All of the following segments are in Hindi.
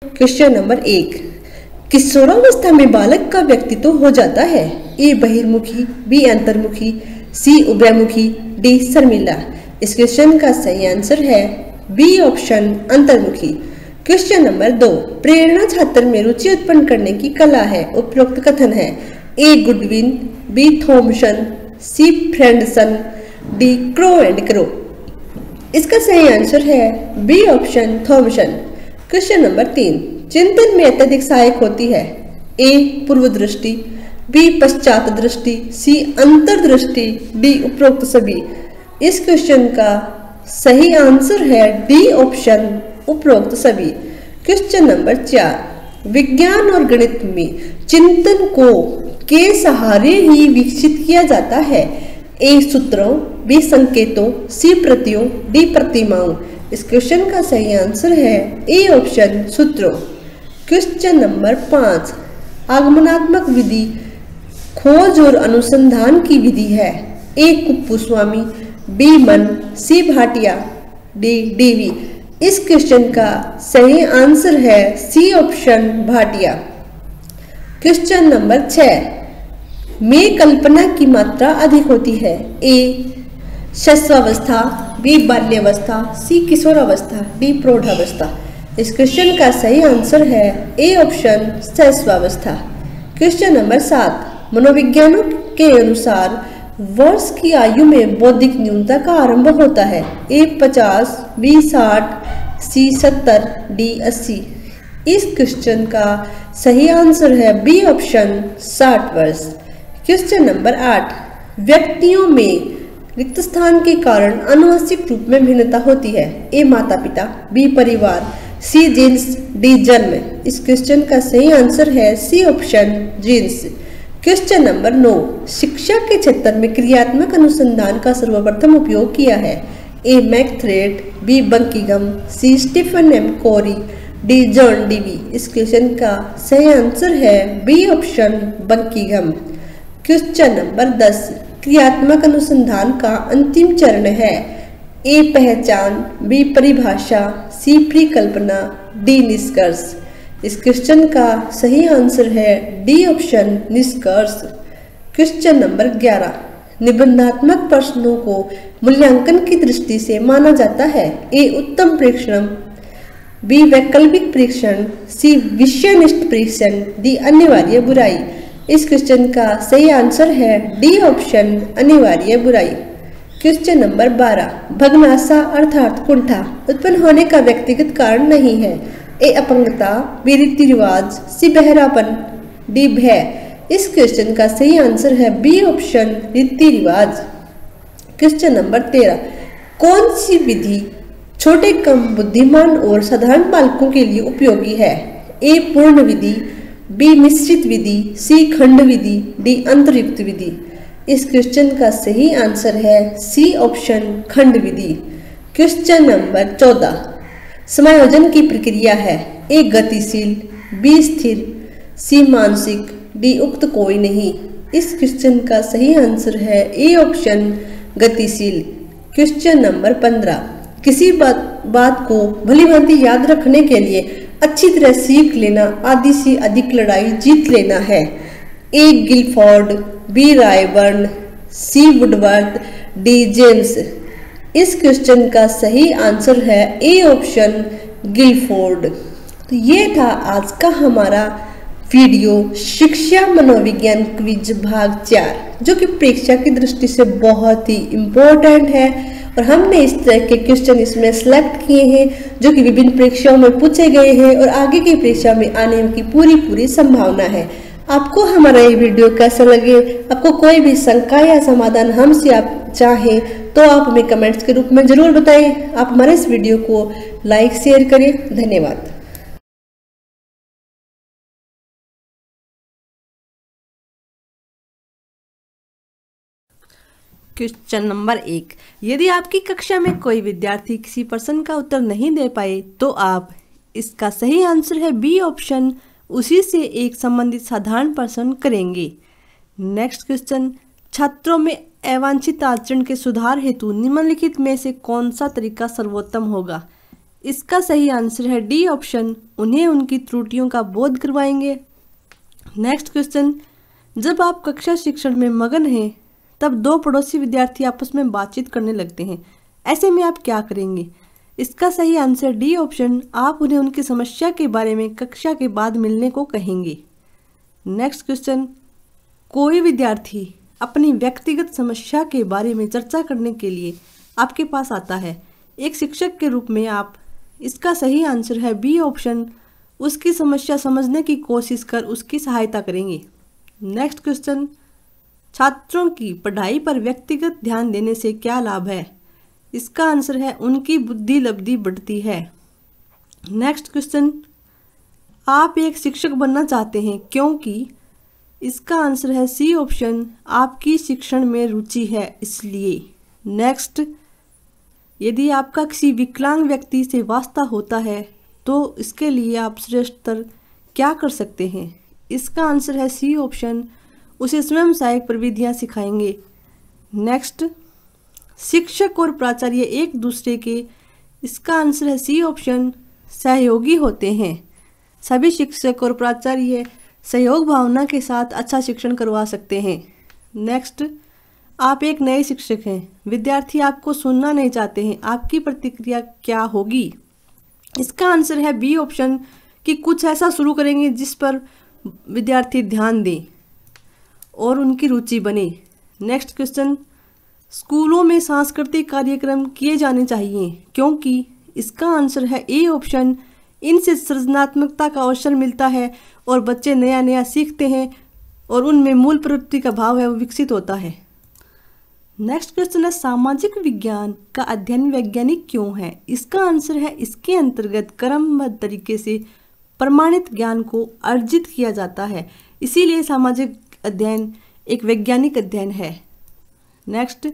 Question number 1। किशोरावस्था में बालक का व्यक्तित्व हो जाता है। ए बहिर्मुखी, बी अंतर्मुखी, सी उभयमुखी, डी शर्मिला। इस क्वेश्चन का सही आंसर है बी ऑप्शन अंतर्मुखी। Question number 2। प्रेरणा छात्र में रुचि उत्पन्न करने की कला है। उपरोक्त कथन है। A Goodwin, B Thomson, C Frandsen, D Crow and Crow. इसका सही आंसर है B option Thomson. Question number 3। चिंतन में अत्यधिक सहायक होती है। ए पूर्व दृष्टि, बी पश्चात दृष्टि, सी अंतर्दृष्टि, डी उपरोक्त सभी। इस क्वेश्चन का सही आंसर है डी ऑप्शन उपरोक्त सभी। Question number 4। विज्ञान और गणित में चिंतन को के सहारे ही विकसित किया जाता है। ए सूत्रों, बी संकेतों, सी प्रतियों, डी प्रतिमाओं। इस क्वेश्चन का सही आंसर है ए ऑप्शन सूत्रों। Question number 5। आगमनात्मक विधि खोज और अनुसंधान की विधि है। ए Kuppuswamy, B Munn, C Bhatia, D Dewey. इस क्वेश्चन का सही आंसर है C option Bhatia. Question number 6। में कल्पना की मात्रा अधिक होती है। ए शैशवावस्था, बी बाल्यावस्था, सी किशोरावस्था, डी प्रौढ़ावस्था। इस क्वेश्चन का सही आंसर है ए ऑप्शन शैशवावस्था। Question number 7। मनोविज्ञानों के अनुसार वर्ष की आयु में बौद्धिक न्यूनता का आरंभ होता है। ए 50, बी 60, सी 70, डी 80। इस क्वेश्चन का सही आंसर है बी ऑप्शन 60 वर्ष। Question number 8। व्यक्तियों में रिक्त स्थान के कारण आनुवंशिक रूप में भिन्नता होती है। ए माता पिता, बी परिवार, सी जीन्स, डी जन्म। इस क्वेश्चन का सही आंसर है C option genes. Question number 9। शिक्षा के क्षेत्र में क्रियात्मक अनुसंधान का सर्वप्रथम उपयोग किया है। A McTaggart, B Buckingham, C Stephen M Corey, D John Dewey. इस क्वेश्चन का सही आंसर है B option Buckingham. Question number 10। क्रियात्मक अनुसंधान का अंतिम चरण है। ए पहचान, बी परिभाषा, सी परिकल्पना, डी निष्कर्ष। इस क्वेश्चन का सही आंसर है डी ऑप्शन निष्कर्ष। Question number 11। निबंधात्मक प्रश्नों को मूल्यांकन की दृष्टि से माना जाता है। ए उत्तम परीक्षण, बी वैकल्पिक परीक्षण, सी विषयनिष्ठ परीक्षण, डी अनिवार्य बुराई। इस क्वेश्चन का सही आंसर है डी ऑप्शन अनिवार्य बुराई। Question number 12। भग्नाशा अर्थात कुंठा उत्पन्न होने का व्यक्तिगत कारण नहीं है। ए अपंगता, बी रीति रिवाज, सी बहरापन, डी भय। इस क्वेश्चन का सही आंसर है बी ऑप्शन रीति रिवाज। Question number 13। कौन सी विधि छोटे कम बुद्धिमान और साधारण बालकों के लिए उपयोगी है। ए पूर्ण विधि, बी मिश्रित विधि, सी खंड विधि, डी अंतर्युक्त विधि। इस क्वेश्चन का सही आंसर है सी ऑप्शन खंड विधि। Question number 14। समायोजन की प्रक्रिया है। ए गतिशील, बी स्थिर, सी मानसिक, डी उक्त कोई नहीं। इस क्वेश्चन का सही आंसर है ए ऑप्शन गतिशील। Question number 15। किसी बात को भली भांति याद रखने के लिए अच्छी तरह सीख लेना, आधी से अधिक लड़ाई जीत लेना है। ए गिलफोर्ड, बी रायबर्न, सी वुडवर्थ, डी जेम्स। इस क्वेश्चन का सही आंसर है ए ऑप्शन गिलफोर्ड। तो ये था आज का हमारा वीडियो शिक्षा मनोविज्ञान क्विज भाग 4, जो कि परीक्षा की दृष्टि से बहुत ही इम्पोर्टेंट है। और हमने इस तरह के क्वेश्चन इसमें सिलेक्ट किए हैं जो कि विभिन्न परीक्षाओं में पूछे गए हैं और आगे की परीक्षा में आने की पूरी संभावना है। आपको हमारा ये वीडियो कैसा लगे, आपको कोई भी शंका या समाधान हमसे आप चाहें तो आप हमें कमेंट्स के रूप में जरूर बताएं। आप हमारे इस वीडियो को लाइक शेयर करें। धन्यवाद। Question number 1। यदि आपकी कक्षा में कोई विद्यार्थी किसी प्रश्न का उत्तर नहीं दे पाए तो आप इसका सही आंसर है बी ऑप्शन उसी से एक संबंधित साधारण प्रश्न करेंगे। Next question. छात्रों में अवांछित आचरण के सुधार हेतु निम्नलिखित में से कौन सा तरीका सर्वोत्तम होगा। इसका सही आंसर है डी ऑप्शन, उन्हें उनकी त्रुटियों का बोध करवाएंगे। नेक्स्ट क्वेश्चन, जब आप कक्षा शिक्षण में मगन हैं तब दो पड़ोसी विद्यार्थी आपस में बातचीत करने लगते हैं, ऐसे में आप क्या करेंगे? इसका सही आंसर डी ऑप्शन, आप उन्हें उनकी समस्या के बारे में कक्षा के बाद मिलने को कहेंगे। नेक्स्ट क्वेश्चन, कोई विद्यार्थी अपनी व्यक्तिगत समस्या के बारे में चर्चा करने के लिए आपके पास आता है, एक शिक्षक के रूप में आप, इसका सही आंसर है बी ऑप्शन, उसकी समस्या समझने की कोशिश कर उसकी सहायता करेंगे। नेक्स्ट क्वेश्चन, छात्रों की पढ़ाई पर व्यक्तिगत ध्यान देने से क्या लाभ है? इसका आंसर है उनकी बुद्धि लब्धि बढ़ती है। नेक्स्ट क्वेश्चन, आप एक शिक्षक बनना चाहते हैं क्योंकि, इसका आंसर है सी ऑप्शन, आपकी शिक्षण में रुचि है इसलिए। नेक्स्ट, यदि आपका किसी विकलांग व्यक्ति से वास्ता होता है तो इसके लिए आप श्रेष्ठतर क्या कर सकते हैं? इसका आंसर है सी ऑप्शन, उसे स्वयं सहायक प्रविधियां सिखाएंगे। नेक्स्ट, शिक्षक और प्राचार्य एक दूसरे के, इसका आंसर है सी ऑप्शन, सहयोगी होते हैं। सभी शिक्षक और प्राचार्य सहयोग भावना के साथ अच्छा शिक्षण करवा सकते हैं। नेक्स्ट, आप एक नए शिक्षक हैं, विद्यार्थी आपको सुनना नहीं चाहते हैं, आपकी प्रतिक्रिया क्या होगी? इसका आंसर है बी ऑप्शन, कि कुछ ऐसा शुरू करेंगे जिस पर विद्यार्थी ध्यान दें और उनकी रुचि बने। नेक्स्ट क्वेश्चन, स्कूलों में सांस्कृतिक कार्यक्रम किए जाने चाहिए क्योंकि, इसका आंसर है ए ऑप्शन, इनसे सृजनात्मकता का अवसर मिलता है और बच्चे नया नया सीखते हैं और उनमें मूल प्रवृत्ति का भाव है वो विकसित होता है। नेक्स्ट क्वेश्चन है, सामाजिक विज्ञान का अध्ययन वैज्ञानिक क्यों है? इसका आंसर है इसके अंतर्गत क्रमबद्ध तरीके से प्रमाणित ज्ञान को अर्जित किया जाता है, इसीलिए सामाजिक अध्ययन एक वैज्ञानिक अध्ययन है। नेक्स्ट,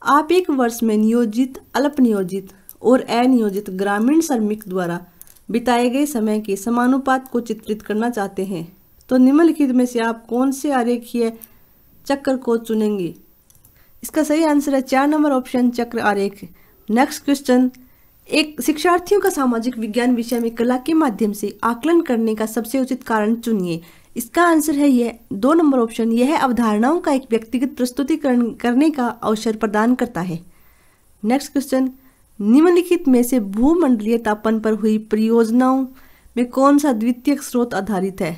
आप एक वर्ष में नियोजित, अल्प नियोजित और अनियोजित ग्रामीण श्रमिक द्वारा बिताए गए समय के समानुपात को चित्रित करना चाहते हैं, तो निम्नलिखित में से आप कौन से आरेखीय चक्र को चुनेंगे? इसका सही आंसर है 4 नंबर ऑप्शन, चक्र आरेख। नेक्स्ट क्वेश्चन, एक शिक्षार्थियों का सामाजिक विज्ञान विषय में कला के माध्यम से आकलन करने का सबसे उचित कारण चुनिए। इसका आंसर है यह 2 नंबर ऑप्शन, यह अवधारणाओं का एक व्यक्तिगत प्रस्तुतिकरण करने का अवसर प्रदान करता है। नेक्स्ट क्वेश्चन, निम्नलिखित में से भूमंडलीय तापन पर हुई परियोजनाओं में कौन सा द्वितीयक स्रोत आधारित है?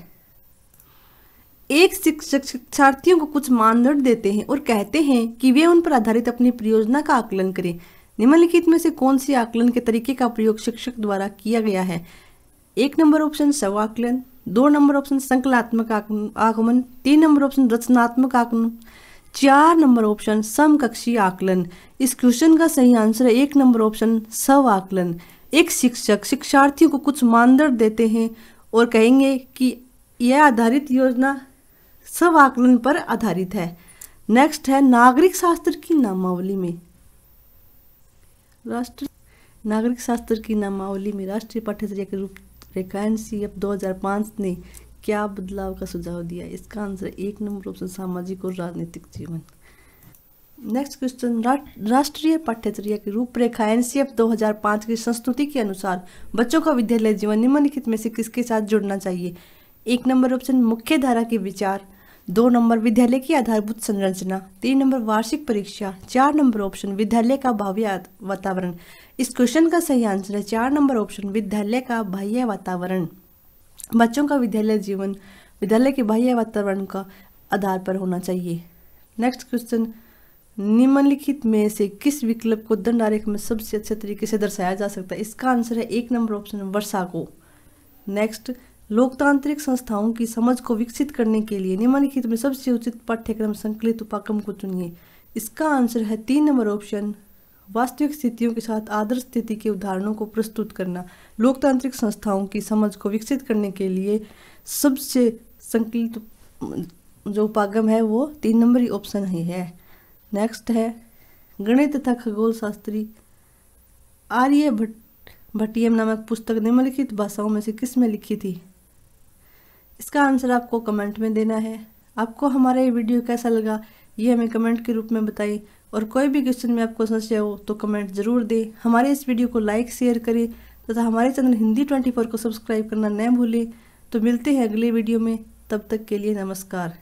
एक शिक्षक शिक्षार्थियों को कुछ मानदंड देते हैं और कहते हैं कि वे उन पर आधारित अपनी परियोजना का आकलन करें। निम्नलिखित में से कौन सी आकलन के तरीके का प्रयोग शिक्षक द्वारा किया गया है? 1 नंबर ऑप्शन स्व आकलन, 2 नंबर ऑप्शन संकलनात्मक आगमन, 3 नंबर ऑप्शन रचनात्मक आकलन, 4 नंबर ऑप्शन समकक्षीय आकलन। इस क्वेश्चन का सही आंसर है 1 नंबर ऑप्शन स्व आकलन। एक शिक्षक शिक्षार्थियों को कुछ मानदंड देते हैं और कहेंगे कि यह आधारित योजना स्व आकलन पर आधारित है। नेक्स्ट है, नागरिक शास्त्र की नामावली में राष्ट्रीय पाठ्यचर्या के रूपरेखा NCF 2005 ने क्या बदलाव का सुझाव दिया? इसका आंसर 1 नंबर ऑप्शन सामाजिक और राजनीतिक जीवन। नेक्स्ट क्वेश्चन, राष्ट्रीय पाठ्यचर्या की रूपरेखा NCF 2005 की संस्तुति के अनुसार बच्चों का विद्यालय जीवन निम्नलिखित में से किसके साथ जुड़ना चाहिए? 1 नंबर ऑप्शन मुख्य धारा के विचार, 2 नंबर विद्यालय की आधारभूत संरचना, 3 नंबर वार्षिक परीक्षा, 4 नंबर ऑप्शन विद्यालय का बाह्य वातावरण। इस क्वेश्चन का सही आंसर है 4 नंबर ऑप्शन विद्यालय का बाह्य वातावरण। बच्चों का विद्यालय जीवन विद्यालय के बाह्य वातावरण का आधार पर होना चाहिए। नेक्स्ट क्वेश्चन, निम्नलिखित में से किस विकल्प को दंड आरेख में सबसे अच्छे तरीके से दर्शाया जा सकता है? इसका आंसर है 1 नंबर ऑप्शन वर्षा को। नेक्स्ट, लोकतांत्रिक संस्थाओं की समझ को विकसित करने के लिए निम्नलिखित में सबसे उचित पाठ्यक्रम संकलित उपागम को चुनिए। इसका आंसर है 3 नंबर ऑप्शन वास्तविक स्थितियों के साथ आदर्श स्थिति के उदाहरणों को प्रस्तुत करना। लोकतांत्रिक संस्थाओं की समझ को विकसित करने के लिए सबसे संकलित जो उपागम है वो 3 नंबर ऑप्शन ही है। नेक्स्ट है, गणित तथा खगोल शास्त्री आर्यभट्टियम नामक पुस्तक निम्नलिखित भाषाओं में से किस में लिखी थी? इसका आंसर आपको कमेंट में देना है। आपको हमारा ये वीडियो कैसा लगा ये हमें कमेंट के रूप में बताइए, और कोई भी क्वेश्चन में आपको समस्या हो तो कमेंट ज़रूर दें। हमारे इस वीडियो को लाइक शेयर करें तथा हमारे चैनल हिंदी 24 को सब्सक्राइब करना न भूलें। तो मिलते हैं अगले वीडियो में, तब तक के लिए नमस्कार।